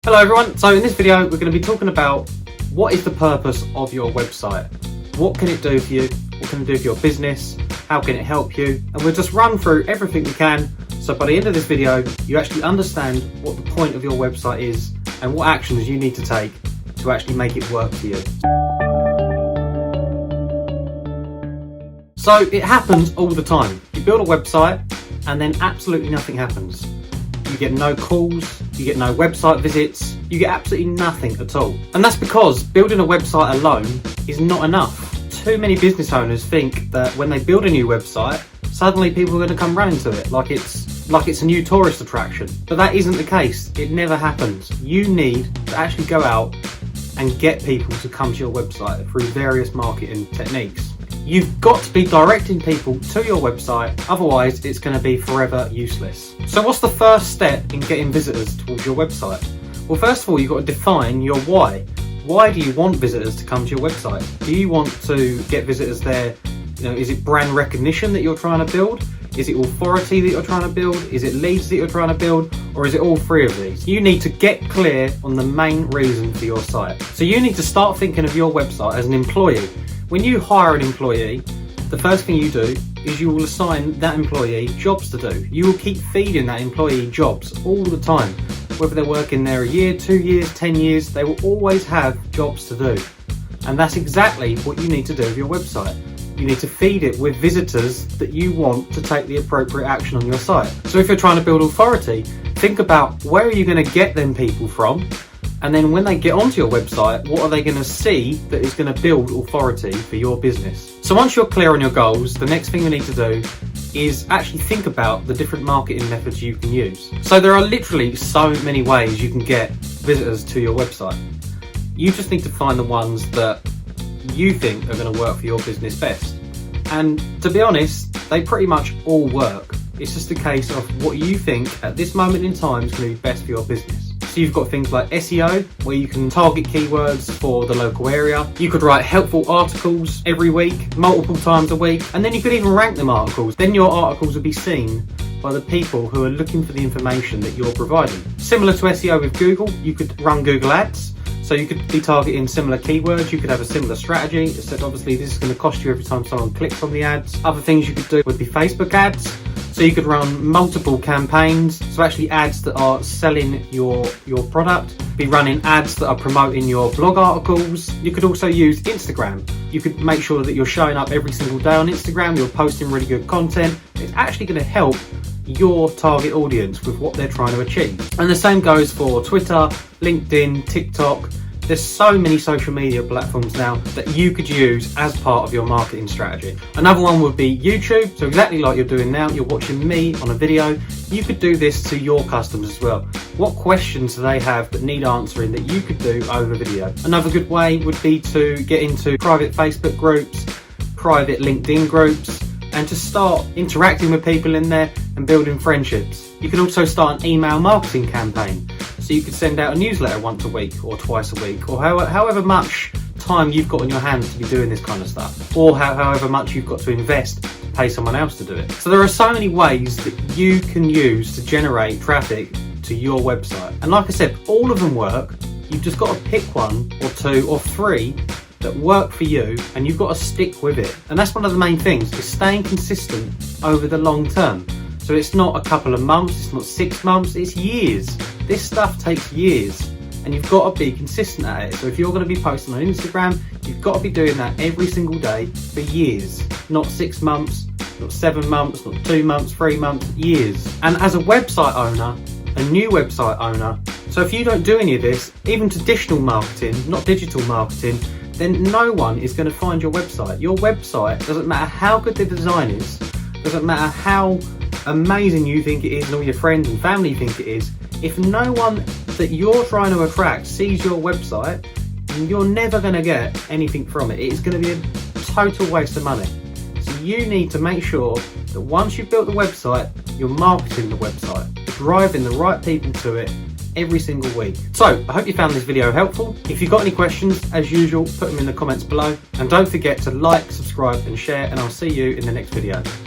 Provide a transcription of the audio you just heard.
Hello everyone, so in this video we're going to be talking about what is the purpose of your website. What can it do for you? What can it do for your business? How can it help you? And we'll just run through everything we can, so by the end of this video you actually understand what the point of your website is and what actions you need to take to actually make it work for you. So it happens all the time. You build a website and then absolutely nothing happens. You get no calls, you get no website visits, you get absolutely nothing at all. And that's because building a website alone is not enough. Too many business owners think that when they build a new website, suddenly people are going to come running to it like it's a new tourist attraction. But that isn't the case. It never happens. You need to actually go out and get people to come to your website through various marketing techniques. You've got to be directing people to your website, otherwise it's going to be forever useless. So what's the first step in getting visitors towards your website? Well, first of all, you've got to define your why. Why do you want visitors to come to your website? Do you want to get visitors there? Is it brand recognition that you're trying to build? Is it authority that you're trying to build? Is it leads that you're trying to build? Or is it all three of these? You need to get clear on the main reason for your site. So you need to start thinking of your website as an employee. When you hire an employee, the first thing you do is you will assign that employee jobs to do. You will keep feeding that employee jobs all the time. Whether they're working there a year, 2 years, 10 years, they will always have jobs to do. And that's exactly what you need to do with your website. You need to feed it with visitors that you want to take the appropriate action on your site. So if you're trying to build authority, think about where are you going to get them people from? And then when they get onto your website, what are they going to see that is going to build authority for your business? So once you're clear on your goals, the next thing you need to do is actually think about the different marketing methods you can use. So there are literally so many ways you can get visitors to your website. You just need to find the ones that you think are going to work for your business best. And to be honest, they pretty much all work. It's just a case of what you think at this moment in time is going to be best for your business. So you've got things like SEO, where you can target keywords for the local area. You could write helpful articles every week, multiple times a week, and then you could even rank them articles. Then your articles will be seen by the people who are looking for the information that you're providing. Similar to SEO with Google, you could run Google Ads. So you could be targeting similar keywords, you could have a similar strategy, except obviously this is going to cost you every time someone clicks on the ads. Other things you could do would be Facebook ads. So you could run multiple campaigns, so actually ads that are selling your product, be running ads that are promoting your blog articles. You could also use Instagram. You could make sure that you're showing up every single day on Instagram, you're posting really good content. It's actually going to help your target audience with what they're trying to achieve. And the same goes for Twitter, LinkedIn, TikTok. There's so many social media platforms now that you could use as part of your marketing strategy. Another one would be YouTube. So exactly like you're doing now, you're watching me on a video. You could do this to your customers as well. What questions do they have that need answering that you could do over video? Another good way would be to get into private Facebook groups, private LinkedIn groups, and to start interacting with people in there and building friendships. You can also start an email marketing campaign. So you could send out a newsletter once a week or twice a week, or however much time you've got on your hands to be doing this kind of stuff, or however much you've got to invest to pay someone else to do it. So there are so many ways that you can use to generate traffic to your website. And like I said, all of them work. You've just got to pick one or two or three that work for you, and you've got to stick with it. And that's one of the main things, is staying consistent over the long term. So it's not a couple of months, it's not 6 months, it's years. This stuff takes years, and you've got to be consistent at it. So if you're going to be posting on Instagram, you've got to be doing that every single day for years. Not 6 months, not 7 months, not 2 months, 3 months, years. And as a website owner, a new website owner, so if you don't do any of this, even traditional marketing, not digital marketing, then no one is going to find your website. Your website, doesn't matter how good the design is, doesn't matter how amazing you think it is and all your friends and family think it is, if no one that you're trying to attract sees your website, you're never going to get anything from it. It's going to be a total waste of money. So you need to make sure that once you've built the website, you're marketing the website, driving the right people to it every single week. So I hope you found this video helpful. If you've got any questions, as usual, put them in the comments below, and don't forget to like, subscribe and share, and I'll see you in the next video.